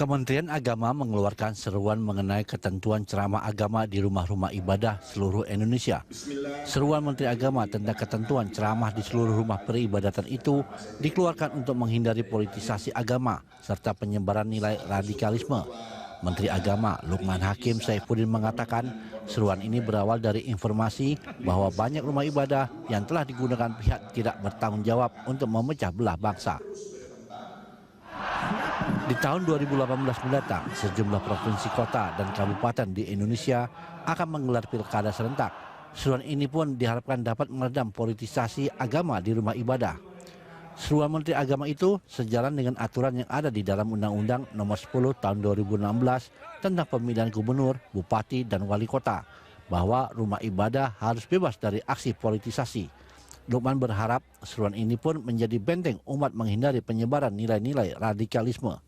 Kementerian Agama mengeluarkan seruan mengenai ketentuan ceramah agama di rumah-rumah ibadah seluruh Indonesia. Seruan Menteri Agama tentang ketentuan ceramah di seluruh rumah peribadatan itu dikeluarkan untuk menghindari politisasi agama serta penyebaran nilai radikalisme. Menteri Agama Lukman Hakim Saifuddin mengatakan seruan ini berawal dari informasi bahwa banyak rumah ibadah yang telah digunakan pihak tidak bertanggung jawab untuk memecah belah bangsa. Di tahun 2018 mendatang, sejumlah provinsi kota dan kabupaten di Indonesia akan menggelar pilkada serentak. Seruan ini pun diharapkan dapat meredam politisasi agama di rumah ibadah. Seruan Menteri Agama itu sejalan dengan aturan yang ada di dalam Undang-Undang Nomor 10 Tahun 2016 tentang pemilihan gubernur, bupati, dan wali kota, bahwa rumah ibadah harus bebas dari aksi politisasi. Lukman berharap seruan ini pun menjadi benteng umat menghindari penyebaran nilai-nilai radikalisme.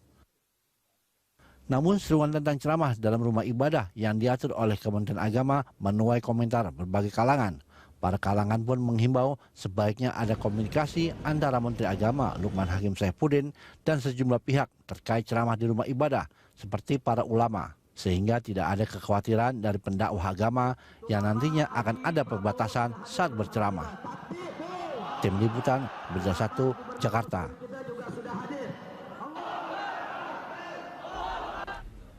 Namun seruan tentang ceramah dalam rumah ibadah yang diatur oleh Kementerian Agama menuai komentar berbagai kalangan. Para kalangan pun menghimbau sebaiknya ada komunikasi antara Menteri Agama Lukman Hakim Saifuddin dan sejumlah pihak terkait ceramah di rumah ibadah seperti para ulama, sehingga tidak ada kekhawatiran dari pendakwah agama yang nantinya akan ada perbatasan saat berceramah. Tim Liputan, Berita 1, Jakarta.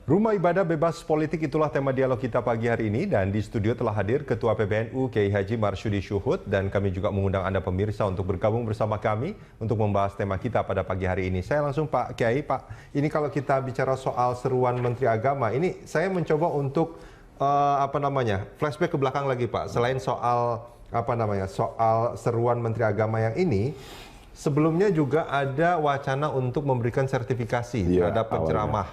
Rumah ibadah bebas politik, itulah tema dialog kita pagi hari ini, dan di studio telah hadir Ketua PBNU Kiai Haji Marsudi Syuhud, dan kami juga mengundang Anda pemirsa untuk bergabung bersama kami untuk membahas tema kita pada pagi hari ini. Saya langsung Pak Kiai, Pak, ini kalau kita bicara soal seruan Menteri Agama, ini saya mencoba untuk flashback ke belakang lagi Pak, selain soal soal seruan Menteri Agama yang ini. Sebelumnya juga ada wacana untuk memberikan sertifikasi terhadap penceramah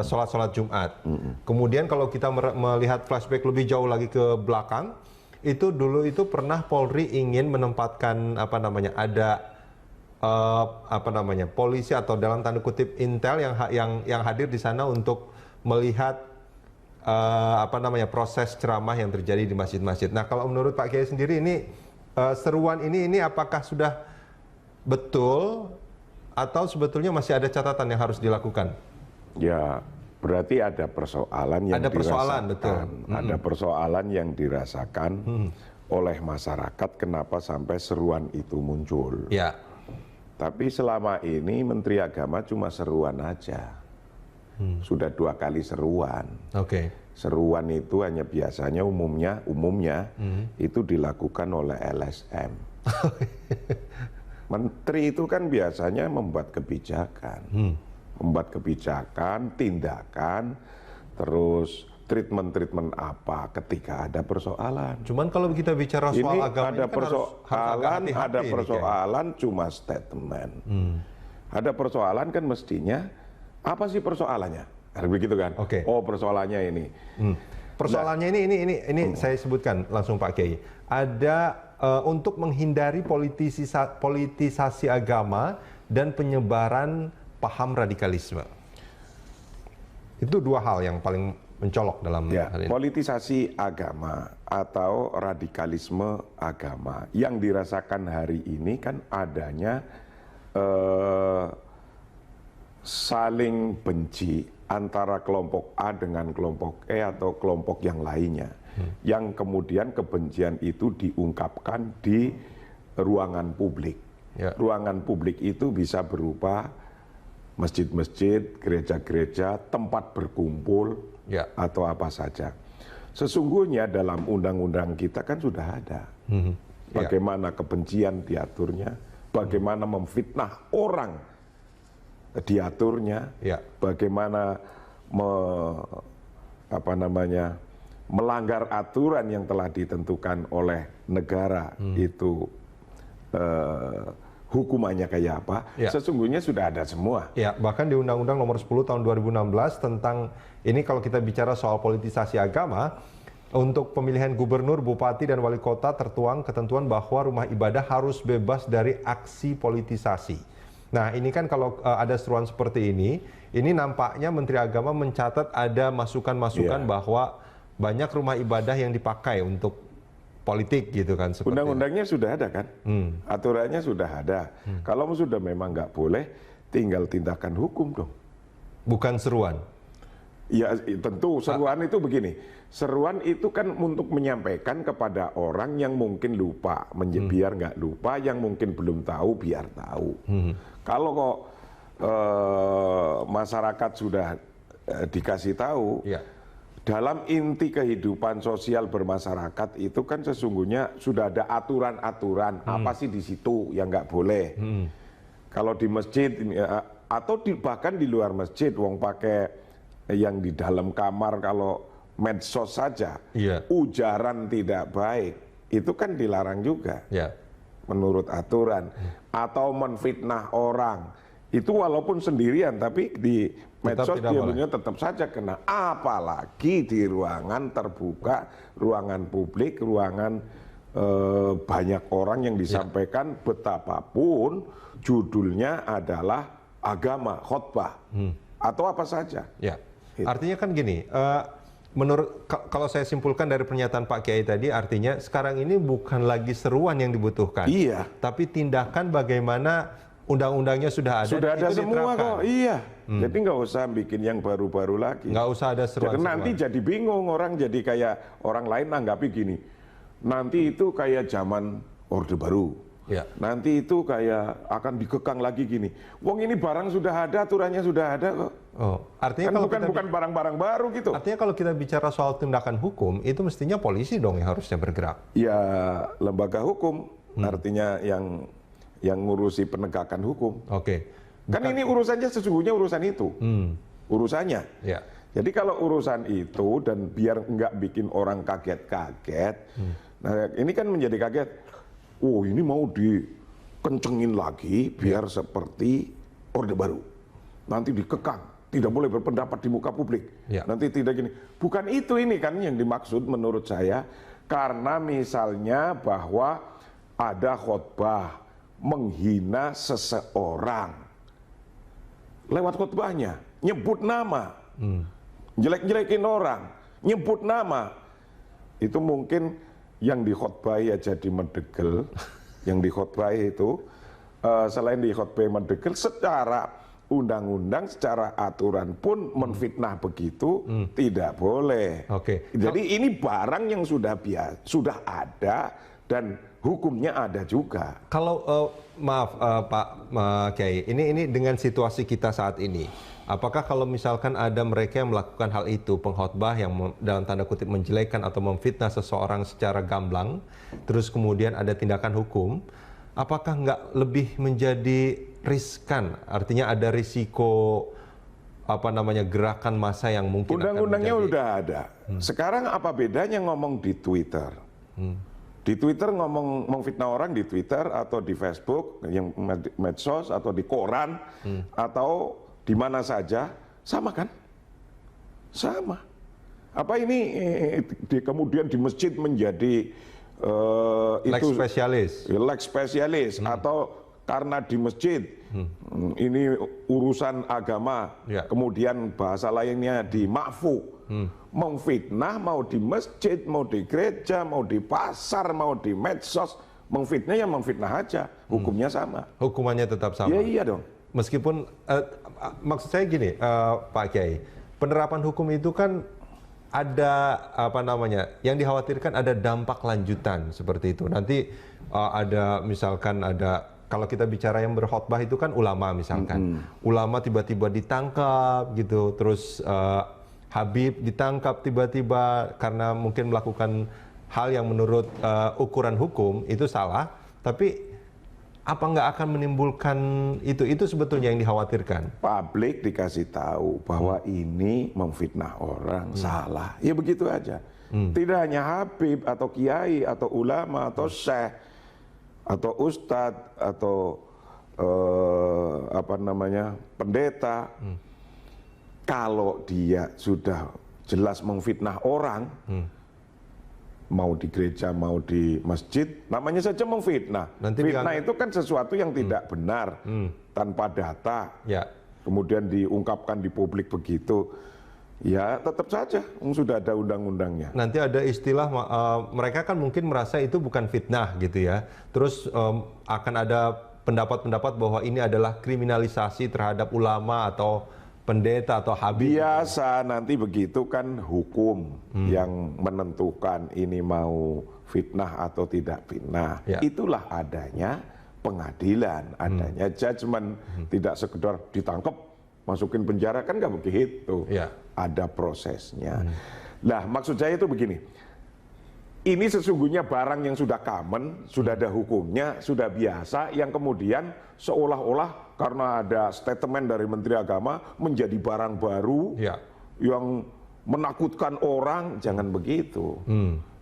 sholat Jumat. Kemudian kalau kita melihat flashback lebih jauh lagi ke belakang, itu dulu itu pernah Polri ingin menempatkan polisi atau dalam tanda kutip intel yang hadir di sana untuk melihat proses ceramah yang terjadi di masjid-masjid. Nah, kalau menurut Pak Kiai sendiri ini seruan ini apakah sudah betul atau sebetulnya masih ada catatan yang harus dilakukan? Ya, berarti ada persoalan yang ada persoalan yang dirasakan oleh masyarakat kenapa sampai seruan itu muncul. Ya. Tapi selama ini Menteri Agama cuma seruan aja. Sudah 2 kali seruan. Oke. Seruan itu hanya biasanya umumnya itu dilakukan oleh LSM. Menteri itu kan biasanya membuat kebijakan, tindakan, terus treatment apa ketika ada persoalan. Cuman kalau kita bicara soal ini agama ada persoalan cuma statement. Ada persoalan kan mestinya apa sih persoalannya? Begitu kan? Oke. Oh, persoalannya ini. Persoalannya ini saya sebutkan langsung Pak Kiai. Ada untuk menghindari politisasi agama dan penyebaran paham radikalisme. Itu 2 hal yang paling mencolok dalam hal ini. Politisasi agama atau radikalisme agama yang dirasakan hari ini kan adanya saling benci antara kelompok A dengan kelompok E atau kelompok yang lainnya, yang kemudian kebencian itu diungkapkan di ruangan publik. Ruangan publik itu bisa berupa masjid-masjid, gereja-gereja, tempat berkumpul, atau apa saja. Sesungguhnya dalam undang-undang kita kan sudah ada bagaimana kebencian diaturnya, bagaimana memfitnah orang diaturnya, bagaimana melanggar aturan yang telah ditentukan oleh negara itu hukumannya kayak apa, sesungguhnya sudah ada semua. Ya, bahkan di Undang-Undang Nomor 10 Tahun 2016 tentang ini, kalau kita bicara soal politisasi agama, untuk pemilihan gubernur, bupati, dan wali kota tertuang ketentuan bahwa rumah ibadah harus bebas dari aksi politisasi. Nah, ini kan kalau ada seruan seperti ini nampaknya Menteri Agama mencatat ada masukan-masukan bahwa banyak rumah ibadah yang dipakai untuk politik gitu kan. Undang-undangnya sudah ada kan, aturannya sudah ada. Kalau sudah memang nggak boleh, tinggal tindakan hukum dong. Bukan seruan. Ya tentu seruan itu begini, seruan itu kan untuk menyampaikan kepada orang yang mungkin lupa, biar nggak lupa, yang mungkin belum tahu biar tahu. Kalau kok masyarakat sudah dikasih tahu, dalam inti kehidupan sosial bermasyarakat itu kan sesungguhnya sudah ada aturan-aturan apa sih di situ yang nggak boleh. Kalau di masjid atau bahkan di luar masjid, wong pakai yang di dalam kamar kalau medsos saja, ujaran tidak baik, itu kan dilarang juga menurut aturan. Atau menfitnah orang, itu walaupun sendirian, tapi di medsos dia tetap saja kena. Apalagi di ruangan terbuka, ruangan publik, ruangan banyak orang yang disampaikan betapapun judulnya adalah agama, khotbah, atau apa saja. Artinya kan gini, kalau saya simpulkan dari pernyataan Pak Kiai tadi, artinya sekarang ini bukan lagi seruan yang dibutuhkan, tapi tindakan bagaimana undang-undangnya sudah ada. Sudah ada semua kok, Jadi nggak usah bikin yang baru-baru lagi. Nggak usah ada seruan. Nanti jadi bingung orang, jadi kayak orang lain nanggapi gini. Nanti itu kayak zaman Orde Baru. Nanti itu kayak akan dikekang lagi gini. Wong ini barang sudah ada, aturannya sudah ada kok. Artinya kan bukan barang-barang baru gitu. Artinya kalau kita bicara soal tindakan hukum, itu mestinya polisi dong yang harusnya bergerak. Ya lembaga hukum, artinya yang ngurusi penegakan hukum. Kan ini urusannya sesungguhnya urusan itu. Urusannya. Jadi kalau urusan itu dan biar nggak bikin orang kaget-kaget, nah ini kan menjadi kaget. Oh ini mau dikencengin lagi biar seperti Orde Baru. Nanti dikekang, tidak boleh berpendapat di muka publik. Nanti tidak gini. Bukan itu ini kan yang dimaksud menurut saya. Karena misalnya bahwa ada khotbah menghina seseorang. Lewat khotbahnya, nyebut nama. Jelek-jelekin orang, nyebut nama. Itu mungkin yang dikhotbahi ya jadi mendegel, yang dikhotbahi itu selain dikhotbahi mendegel, secara undang-undang, secara aturan pun menfitnah begitu tidak boleh. Jadi ini barang yang sudah ada dan hukumnya ada juga. Kalau maaf Pak Kiai, ini dengan situasi kita saat ini. Apakah kalau misalkan ada mereka yang melakukan hal itu, pengkhotbah yang dalam tanda kutip menjelekan atau memfitnah seseorang secara gamblang, terus kemudian ada tindakan hukum, apakah nggak lebih menjadi riskan? Artinya ada risiko gerakan massa yang mungkin undang-undangnya udah ada. Sekarang apa bedanya ngomong di Twitter? Di Twitter ngomong memfitnah orang di Twitter atau di Facebook, yang medsos atau di koran atau di mana saja, sama kan? Sama. Apa ini kemudian di masjid menjadi leg spesialis? Leg spesialis atau karena di masjid ini urusan agama, kemudian bahasa lainnya di makfu. Memfitnah mau di masjid, mau di gereja, mau di pasar, mau di medsos, memfitnah ya memfitnah aja, hukumnya sama. Hukumannya tetap sama? Iya dong. Meskipun, maksud saya gini Pak Kiai, penerapan hukum itu kan ada yang dikhawatirkan ada dampak lanjutan seperti itu. Nanti ada misalkan kalau kita bicara yang berkhotbah itu kan ulama misalkan. Ulama tiba-tiba ditangkap gitu, terus Habib ditangkap tiba-tiba karena mungkin melakukan hal yang menurut ukuran hukum itu salah, tapi apa nggak akan menimbulkan itu sebetulnya yang dikhawatirkan? Publik dikasih tahu bahwa ini memfitnah orang salah, ya begitu aja. Tidak hanya Habib atau Kiai atau ulama atau Syekh atau Ustadz atau pendeta. Kalau dia sudah jelas memfitnah orang, mau di gereja, mau di masjid, namanya saja memfitnah. Fitnah itu kan sesuatu yang tidak benar, tanpa data, kemudian diungkapkan di publik begitu, ya tetap saja, sudah ada undang-undangnya. Nanti ada istilah, mereka kan mungkin merasa itu bukan fitnah gitu ya, terus akan ada pendapat-pendapat bahwa ini adalah kriminalisasi terhadap ulama atau pendeta atau habib. Biasa nanti begitu kan hukum yang menentukan ini mau fitnah atau tidak fitnah. Ya. Itulah adanya pengadilan, adanya judgement, tidak sekedar ditangkap, masukin penjara, kan nggak begitu. Ya. Ada prosesnya. Nah, maksud saya itu begini. Ini sesungguhnya barang yang sudah common, sudah ada hukumnya, sudah biasa, yang kemudian seolah-olah karena ada statement dari Menteri Agama menjadi barang baru yang menakutkan orang. Jangan begitu.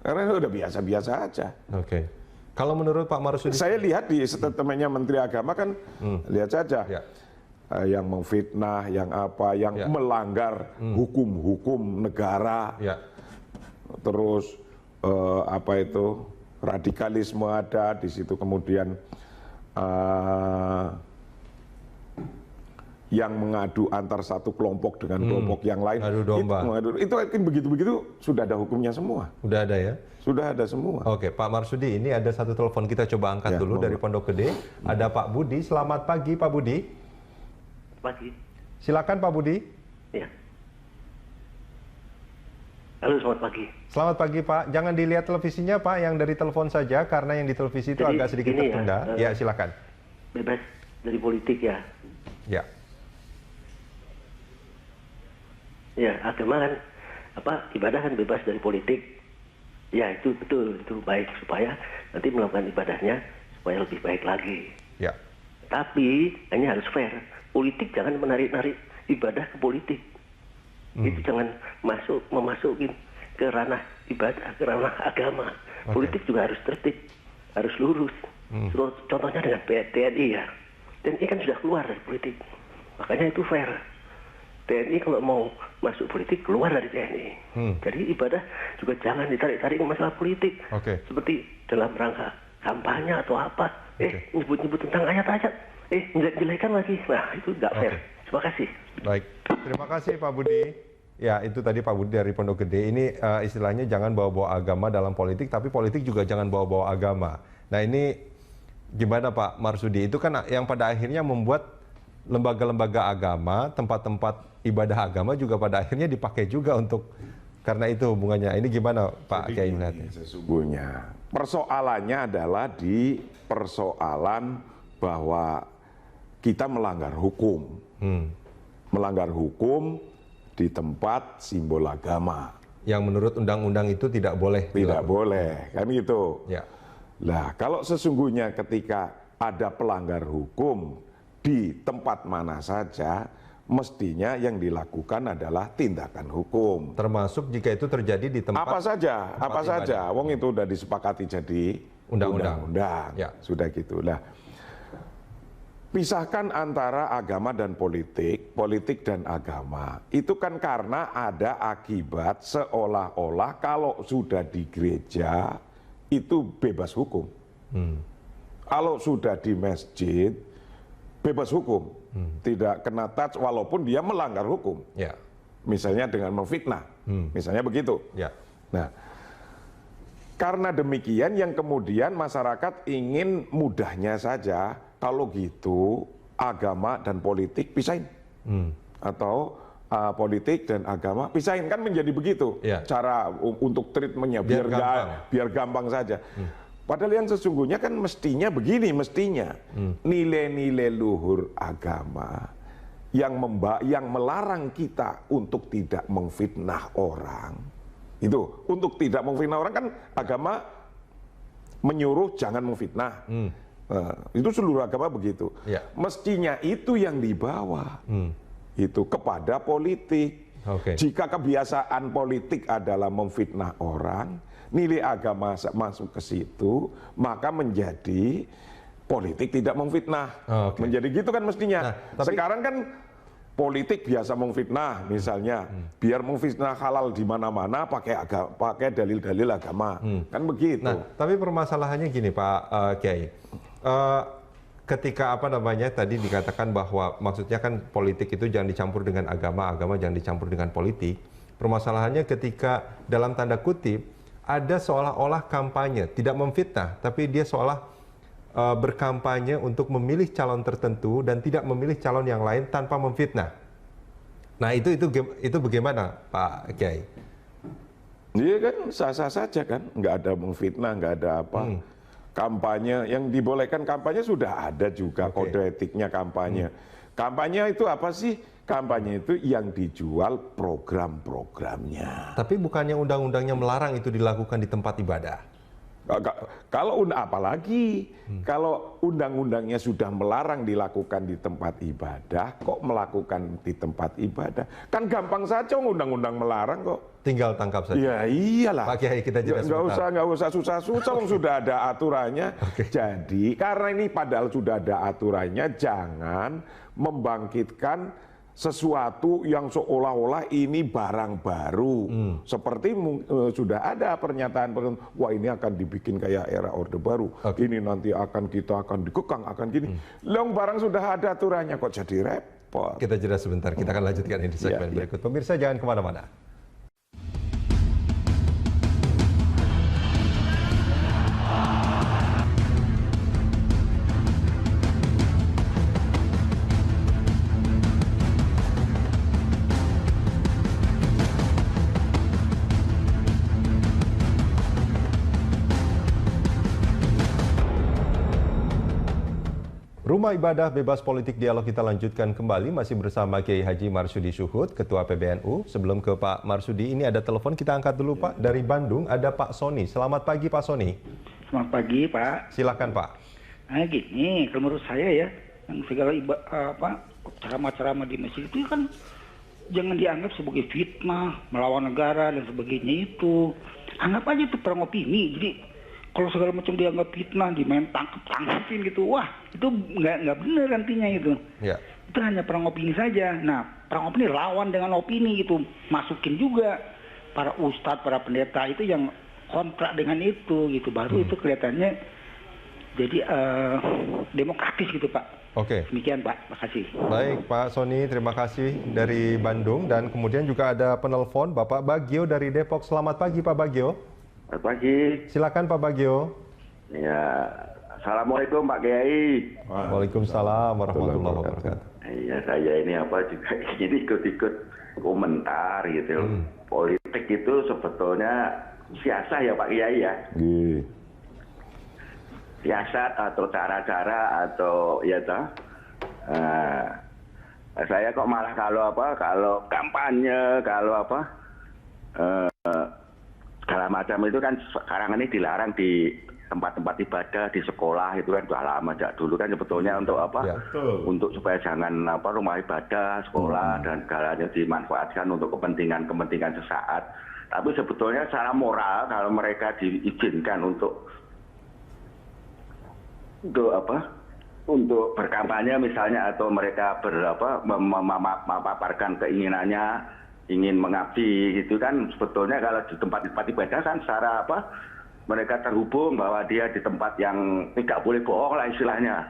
Karena itu udah biasa-biasa aja. Oke. Kalau menurut Pak Marsudi, saya lihat di statementnya Menteri Agama kan, lihat saja. Yang memfitnah, yang apa, yang melanggar hukum-hukum negara. Terus apa itu radikalisme ada di situ, kemudian yang mengadu antar satu kelompok dengan kelompok yang lain, adu domba. Itu kan begitu-begitu sudah ada hukumnya semua. Sudah ada ya? Sudah ada semua. Oke, Pak Marsudi, ini ada satu telepon, kita coba angkat dulu dari Pondok Gede. Ada Pak Budi. Selamat pagi, Pak Budi. Pagi. Silakan Pak Budi. Ya. Halo, selamat pagi. Selamat pagi Pak. Jangan dilihat televisinya Pak, yang dari telepon saja, karena yang di televisi itu agak sedikit tertunda. Ya, silakan. Bebas dari politik ya. Ya. Ya, agama kan ibadah kan bebas dari politik. Ya, itu betul, itu baik supaya nanti melakukan ibadahnya supaya lebih baik lagi. Ya. Tapi hanya harus fair. Politik jangan menarik-narik ibadah ke politik. Itu jangan memasukin ke ranah ibadah, ke ranah agama. Politik juga harus tertib, harus lurus. Contohnya dengan TNI ya. TNI kan sudah keluar dari politik. Makanya itu fair. TNI kalau mau masuk politik keluar dari TNI. Jadi ibadah juga jangan ditarik-tarik ke masalah politik. Seperti dalam rangka kampanye atau apa. Nyebut-nyebut tentang ayat-ayat. Jelek-jelekan lagi. Nah, itu nggak fair. Terima kasih. Baik, terima kasih Pak Budi. Ya, itu tadi Pak Budi dari Pondok Gede. Ini istilahnya jangan bawa-bawa agama dalam politik, tapi politik juga jangan bawa-bawa agama. Nah, ini gimana Pak Marsudi? Itu kan yang pada akhirnya membuat lembaga-lembaga agama, tempat-tempat ibadah agama juga pada akhirnya dipakai juga untuk, karena itu hubungannya. Ini gimana Pak Kiai melihatnya? Sesungguhnya persoalannya adalah di persoalan bahwa kita melanggar hukum. Melanggar hukum di tempat simbol agama. Yang menurut undang-undang itu tidak boleh. Tidak boleh, kan gitu. Ya. Nah, kalau sesungguhnya ketika ada pelanggar hukum di tempat mana saja, mestinya yang dilakukan adalah tindakan hukum. Termasuk jika itu terjadi di tempat apa saja. Wong itu udah disepakati jadi undang-undang. Ya. Sudah gitu. Nah, pisahkan antara agama dan politik, politik dan agama. Itu kan karena ada akibat seolah-olah kalau sudah di gereja itu bebas hukum. Kalau sudah di masjid bebas hukum. Tidak kena touch walaupun dia melanggar hukum. Ya. Misalnya dengan memfitnah. Misalnya begitu. Ya. Nah, karena demikian yang kemudian masyarakat ingin mudahnya saja, kalau gitu agama dan politik pisahin. Atau politik dan agama pisahin, kan menjadi begitu. Ya. Cara untuk treatmentnya biar gampang saja. Padahal yang sesungguhnya kan mestinya begini, nilai-nilai luhur agama yang melarang kita untuk tidak memfitnah orang. Itu, untuk tidak memfitnah orang kan agama menyuruh jangan memfitnah. Itu seluruh agama begitu. Ya. Mestinya itu yang dibawa. Itu kepada politik. Jika kebiasaan politik adalah memfitnah orang, nilai agama masuk ke situ, maka menjadi politik tidak memfitnah. Menjadi gitu kan mestinya. Nah, tapi sekarang kan politik biasa memfitnah, misalnya biar memfitnah halal di mana-mana pakai dalil-dalil agama, kan begitu. Nah, tapi permasalahannya gini Pak Kiai, ketika tadi dikatakan bahwa maksudnya kan politik itu jangan dicampur dengan agama, agama jangan dicampur dengan politik. Permasalahannya ketika dalam tanda kutip ada seolah-olah kampanye tidak memfitnah, tapi dia seolah berkampanye untuk memilih calon tertentu dan tidak memilih calon yang lain tanpa memfitnah. Nah itu bagaimana Pak Kiai? Iya kan sah-sah saja kan, nggak ada memfitnah, nggak ada apa. Kampanye yang dibolehkan kampanye sudah ada juga kode etiknya kampanye. Kampanye itu apa sih? Kampanye itu yang dijual program-programnya. Tapi bukannya undang-undangnya melarang itu dilakukan di tempat ibadah? Kalau apalagi kalau undang-undangnya sudah melarang dilakukan di tempat ibadah, kok melakukan di tempat ibadah? Kan gampang saja undang-undang melarang kok. Tinggal tangkap saja. Ya iyalah. Pak Kiai, kita jeda sebentar. Nggak usah susah-susah, sudah ada aturannya. Jadi karena ini padahal sudah ada aturannya, jangan membangkitkan sesuatu yang seolah-olah ini barang baru. Seperti sudah ada pernyataan, wah ini akan dibikin kayak era Orde Baru. Ini nanti kita akan dikekang, akan gini. Long barang sudah ada aturannya, kok jadi repot. Kita jeda sebentar, kita akan lanjutkan ini di segmen berikut. Pemirsa jangan kemana-mana. Rumah Ibadah Bebas Politik Dialog kita lanjutkan kembali masih bersama Kiai Haji Marsudi Syuhud, Ketua PBNU. Sebelum ke Pak Marsudi, ini ada telepon, kita angkat dulu Pak. Dari Bandung ada Pak Soni. Selamat pagi Pak Soni. Selamat pagi Pak. Silakan Pak. Nah gini, kalau menurut saya ya, yang segala ceramah-ceramah di masjid itu kan jangan dianggap sebagai fitnah, melawan negara dan sebagainya itu. Anggap aja itu perang opini. Jadi kalau segala macam dianggap fitnah, dimain tangkap-tangkapin gitu, wah itu nggak benar nantinya itu. Ya. Itu hanya perang opini saja. Nah, perang opini lawan dengan opini gitu, masukin juga para ustadz, para pendeta itu yang kontrak dengan itu gitu, baru itu kelihatannya jadi demokratis gitu Pak. Oke. Demikian Pak, makasih. Baik Pak Soni, terima kasih dari Bandung. Dan kemudian juga ada penelpon Bapak Bagio dari Depok. Selamat pagi Pak Bagio. Selamat pagi. Silakan Pak Bagio. Ya, assalamualaikum Pak Kiai. Waalaikumsalam warahmatullahi wabarakatuh. Iya, saya ini juga ini ikut-ikut komentar gitu. Politik itu sebetulnya siasat ya Pak Kiai ya. Siasat atau cara-cara atau ya toh. Saya kok malah kalau kampanye, kalau segala macam itu kan sekarang ini dilarang di tempat-tempat ibadah, di sekolah itu kan sudah lama sejak dulu kan sebetulnya untuk untuk supaya jangan rumah ibadah, sekolah dan segalanya dimanfaatkan untuk kepentingan sesaat. Tapi sebetulnya secara moral kalau mereka diizinkan untuk berkampanye misalnya atau mereka memaparkan keinginannya ingin mengabdi gitu kan sebetulnya kalau di tempat-tempat ibadah kan secara mereka terhubung bahwa dia di tempat yang tidak boleh bohong lah istilahnya.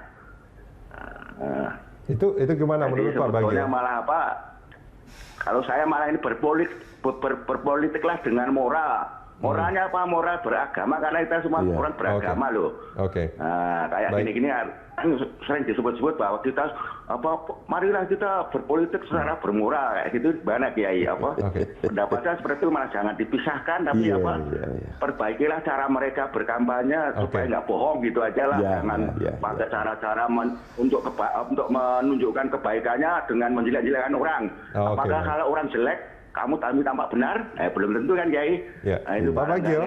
Itu gimana menurut Pak Bagio? Sebetulnya malah kalau saya malah ini berpolitiklah dengan moral. Moralnya apa? Moral beragama karena kita semua orang beragama loh. Nah, kayak gini-gini sering disebut-sebut bahwa kita marilah kita berpolitik secara bermoral kayak gitu banyak Kiai pendapatnya seperti itu malah jangan dipisahkan tapi perbaikilah cara mereka berkampanye supaya nggak bohong gitu aja lah jangan pakai cara-cara untuk menunjukkan kebaikannya dengan menjelek-jelekkan orang. Apakah kalau orang jelek kamu tampak benar? Belum tentu kan Kiai. Nah, itu Pak Bagio.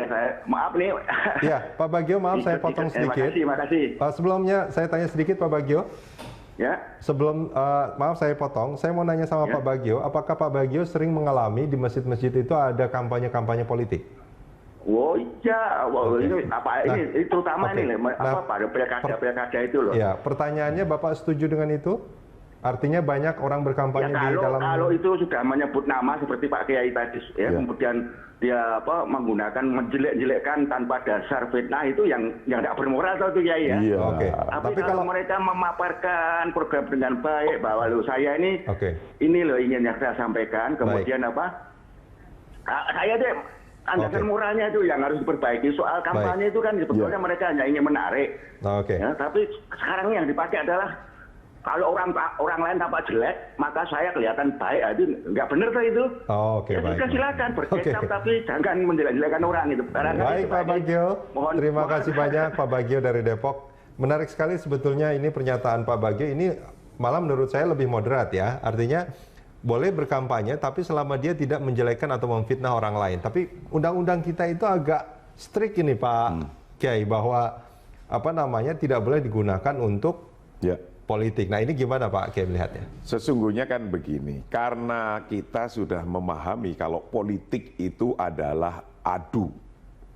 Maaf nih. Ya, Pak Bagio, maaf saya potong sedikit. Makasih. Sebelumnya saya tanya sedikit Pak Bagio. Ya. Sebelum maaf saya potong, saya mau nanya sama Pak Bagio, apakah Pak Bagio sering mengalami di masjid-masjid itu ada kampanye-kampanye politik? Oh iya, ini terutama ini pada pilkada itu loh. Ya, pertanyaannya Bapak setuju dengan itu? Artinya banyak orang berkampanye di dalam. Kalau itu sudah menyebut nama seperti Pak Kiai tadi, kemudian dia menggunakan menjelek-jelekkan tanpa dasar fitnah itu yang tidak bermoral itu Kiai ya. Tapi kalau mereka memaparkan program dengan baik bahwa saya ini ini loh ingin yang saya sampaikan, kemudian saya deh Landasan moralnya itu yang harus diperbaiki. Soal kampanye itu kan sebetulnya mereka hanya ingin menarik. Ya, tapi sekarang yang dipakai adalah kalau orang lain tampak jelek, maka saya kelihatan baik. Itu nggak benar tuh itu. Ya, silakan berkecap, tapi jangan menjelek-jelekan orang itu. Baik Pak Bagio, terima kasih banyak Pak Bagio dari Depok. Menarik sekali sebetulnya ini pernyataan Pak Bagio. Ini malah menurut saya lebih moderat ya. Artinya boleh berkampanye, tapi selama dia tidak menjelekkan atau memfitnah orang lain. Tapi undang-undang kita itu agak strict ini Pak Kiai, bahwa tidak boleh digunakan untuk politik. Nah ini gimana Pak Kiai melihatnya? Sesungguhnya kan begini, karena kita sudah memahami kalau politik itu adalah adu.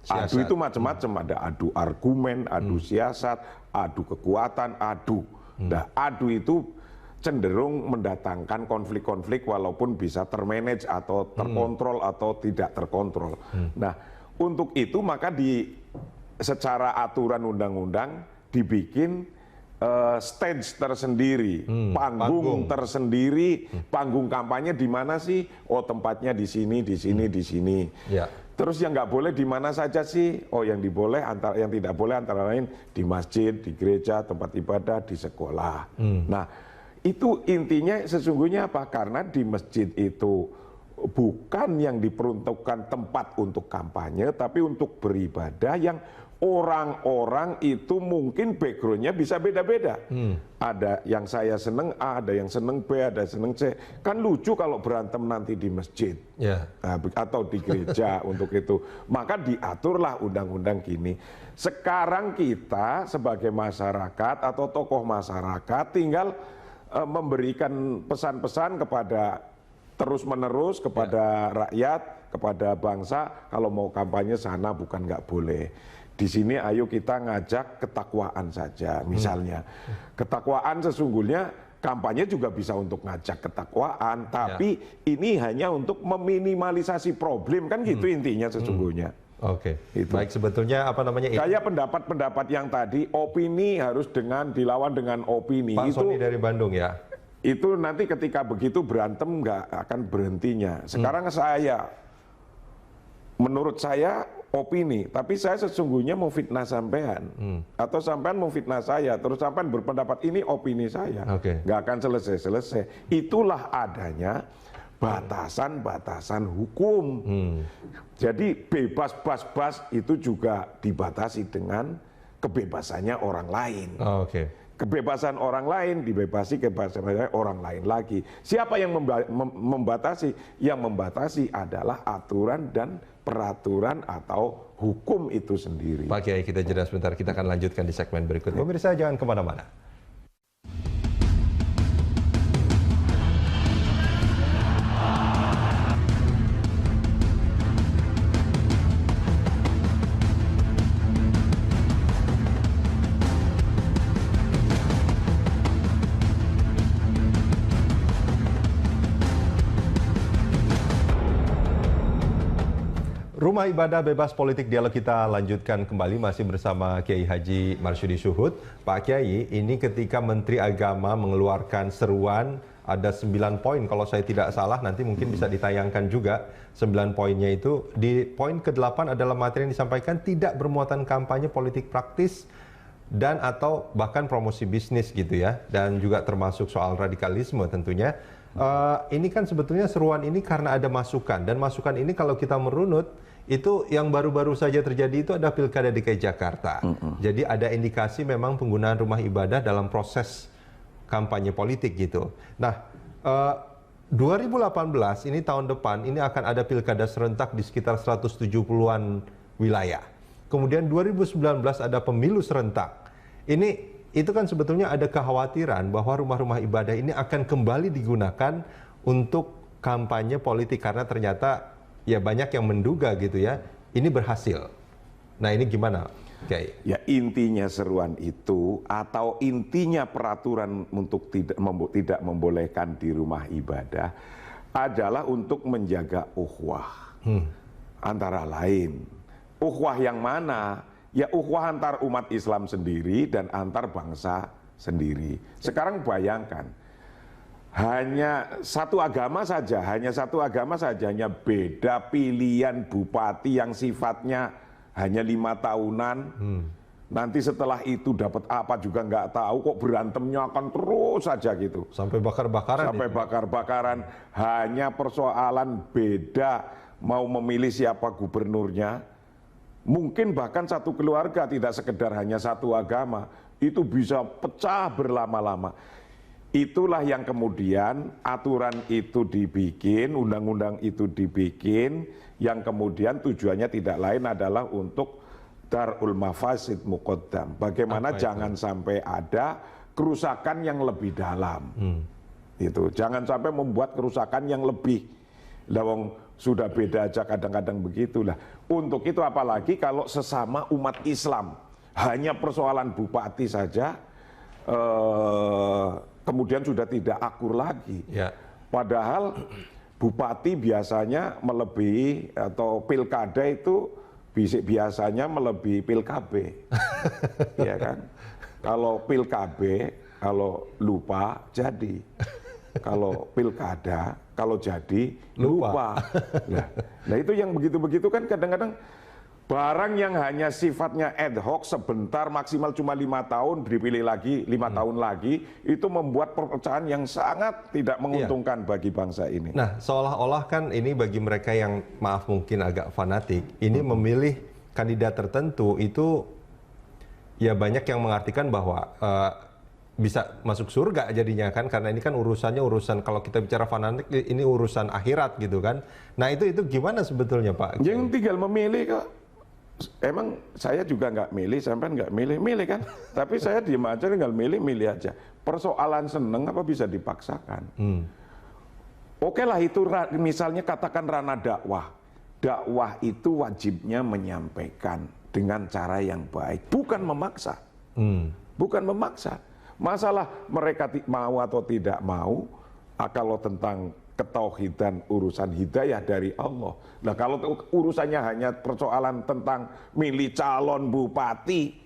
Siasat. Adu itu macam-macam, ada adu argumen, adu siasat, adu kekuatan, adu. Nah adu itu cenderung mendatangkan konflik-konflik walaupun bisa termanage atau terkontrol atau tidak terkontrol. Nah, untuk itu maka secara aturan undang-undang dibikin stage tersendiri, panggung tersendiri, panggung kampanye di mana sih? Oh, tempatnya di sini, di sini, di sini. Ya. Terus yang nggak boleh di mana saja sih? Oh, yang yang tidak boleh antara lain di masjid, di gereja, tempat ibadah, di sekolah. Nah, itu intinya sesungguhnya apa? Karena di masjid itu bukan yang diperuntukkan tempat untuk kampanye, tapi untuk beribadah yang orang-orang itu mungkin backgroundnya bisa beda-beda. Ada yang saya seneng A, ada yang seneng B, ada yang seneng C. Kan lucu kalau berantem nanti di masjid atau di gereja untuk itu. Maka diaturlah undang-undang gini. Sekarang kita sebagai masyarakat atau tokoh masyarakat tinggal memberikan pesan-pesan kepada terus-menerus kepada rakyat, kepada bangsa, kalau mau kampanye sana bukan nggak boleh. Di sini ayo kita ngajak ketakwaan saja, misalnya. Ketakwaan sesungguhnya kampanye juga bisa untuk ngajak ketakwaan, tapi ini hanya untuk meminimalisasi problem, kan gitu intinya sesungguhnya. Oke, baik sebetulnya kayak pendapat-pendapat yang tadi, opini harus dilawan dengan opini. Pak Sony dari Bandung ya? Itu nanti ketika begitu berantem nggak akan berhentinya. Sekarang menurut saya opini, tapi saya sesungguhnya mau fitnah sampean. Atau sampean mau fitnah saya, terus sampean berpendapat ini opini saya. Nggak akan selesai-selesai. Itulah adanya batasan-batasan hukum. Jadi bebas bas-bas itu juga dibatasi dengan kebebasannya orang lain. Kebebasan orang lain dibebasi kebebasan orang lain lagi. Siapa yang membatasi? Yang membatasi adalah aturan dan peraturan atau hukum itu sendiri. Pak Kiai, kita jeda sebentar, kita akan lanjutkan di segmen berikutnya. Pemirsa jangan kemana-mana. Rumah Ibadah Bebas Politik Dialog kita lanjutkan kembali masih bersama Kiai Haji Marsudi Syuhud. Pak Kiai, ini ketika Menteri Agama mengeluarkan seruan ada 9 poin, kalau saya tidak salah nanti mungkin bisa ditayangkan juga 9 poinnya itu. Di poin ke-8 adalah materi yang disampaikan tidak bermuatan kampanye politik praktis dan atau bahkan promosi bisnis gitu ya, dan juga termasuk soal radikalisme tentunya. Ini kan sebetulnya seruan ini karena ada masukan, dan masukan ini kalau kita merunut itu yang baru-baru saja terjadi itu ada Pilkada DKI Jakarta. Jadi ada indikasi memang penggunaan rumah ibadah dalam proses kampanye politik gitu. Nah, 2018 ini tahun depan ini akan ada Pilkada serentak di sekitar 170-an wilayah. Kemudian 2019 ada pemilu serentak. Itu kan sebetulnya ada kekhawatiran bahwa rumah-rumah ibadah ini akan kembali digunakan untuk kampanye politik karena ternyata ya banyak yang menduga gitu ya, ini berhasil. Nah ini gimana, Kiai? Ya intinya seruan itu atau intinya peraturan untuk tidak membolehkan di rumah ibadah adalah untuk menjaga ukhuwah. Antara lain, ukhuwah yang mana? Ya ukhuwah antar umat Islam sendiri dan antar bangsa sendiri. Sekarang bayangkan, hanya satu agama saja, hanya beda pilihan bupati yang sifatnya hanya 5 tahunan. Nanti setelah itu dapat apa juga nggak tahu, kok berantemnya akan terus saja gitu. Sampai bakar-bakaran. Sampai bakar-bakaran. Hanya persoalan beda mau memilih siapa gubernurnya. Mungkin bahkan satu keluarga, tidak sekedar hanya satu agama, itu bisa pecah berlama-lama. Itulah yang kemudian aturan itu dibikin, undang-undang itu dibikin, yang kemudian tujuannya tidak lain adalah untuk darul mafasid muqaddam. Bagaimana jangan sampai ada kerusakan yang lebih dalam. Itu jangan sampai membuat kerusakan yang lebih. Lawang sudah beda aja kadang-kadang begitulah. Untuk itu apalagi kalau sesama umat Islam, hanya persoalan bupati saja kemudian sudah tidak akur lagi. Ya. Padahal bupati biasanya melebihi, atau pilkada itu biasanya melebihi pilkab. Ya kan? Kalau pilkab, kalau lupa jadi. Kalau pilkada, kalau jadi lupa. Nah itu yang begitu-begitu kan kadang-kadang barang yang hanya sifatnya ad hoc sebentar, maksimal cuma 5 tahun, dipilih lagi 5 tahun lagi, itu membuat perpecahan yang sangat tidak menguntungkan bagi bangsa ini. Nah, seolah-olah kan ini bagi mereka yang maaf mungkin agak fanatik, ini memilih kandidat tertentu itu ya banyak yang mengartikan bahwa bisa masuk surga jadinya kan, karena ini kan urusannya kalau kita bicara fanatik ini urusan akhirat gitu kan. Nah itu gimana sebetulnya Pak? Yang tinggal memilih kok. Emang saya juga nggak milih, sampai nggak milih kan? Tapi saya diem aja, tinggal milih aja. Persoalan seneng apa bisa dipaksakan? Oke lah itu misalnya katakan ranah dakwah. Dakwah itu wajibnya menyampaikan dengan cara yang baik, bukan memaksa. Bukan memaksa. Masalah mereka mau atau tidak mau, kalau tentang ketauhidan urusan hidayah dari Allah. Nah kalau urusannya hanya persoalan tentang milih calon bupati,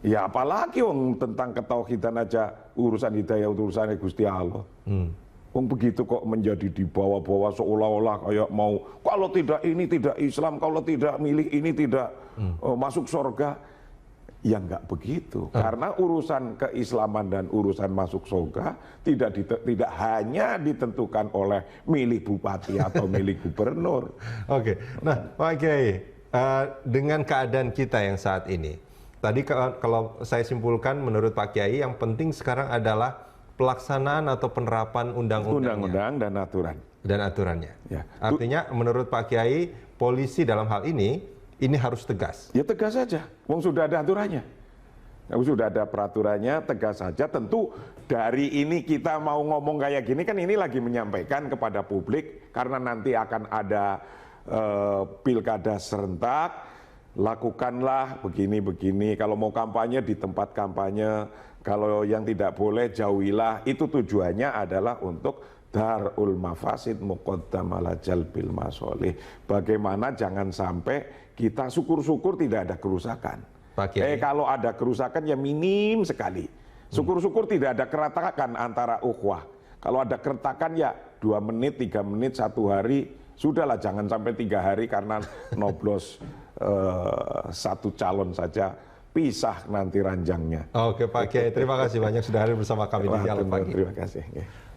ya apalagi tentang ketauhidan aja urusan hidayah urusannya Gusti Allah. Begitu kok menjadi dibawa-bawa seolah-olah kayak mau kalau tidak ini tidak Islam, kalau tidak milih ini tidak masuk surga. Ya nggak begitu, karena urusan keislaman dan urusan masuk surga tidak hanya ditentukan oleh milih bupati atau milih gubernur. Oke, nah Pak Kiai, dengan keadaan kita yang saat ini, tadi kalau saya simpulkan menurut Pak Kiai yang penting sekarang adalah pelaksanaan atau penerapan undang-undang dan aturannya. Ya. Artinya menurut Pak Kiai, polisi dalam hal ini harus tegas. Ya tegas saja, wong sudah ada aturannya. Sudah ada peraturannya, tegas saja. Tentu dari ini kita mau ngomong kayak gini kan ini lagi menyampaikan kepada publik karena nanti akan ada pilkada serentak, lakukanlah begini-begini. Kalau mau kampanye di tempat kampanye, kalau yang tidak boleh jauhilah. Itu tujuannya adalah untuk darul mafasid muqaddam ala jalbil masolih. Bagaimana jangan sampai kita syukur-syukur tidak ada kerusakan. Kalau ada kerusakan ya minim sekali. Syukur-syukur tidak ada keretakan antara ukhuwah. Kalau ada keretakan ya 2 menit, 3 menit, 1 hari. Sudahlah jangan sampai 3 hari karena noblos satu calon saja. Pisah nanti ranjangnya. Oke Pak Kiai, terima kasih banyak sudah hadir bersama kami di Dialog Pagi. Terima kasih.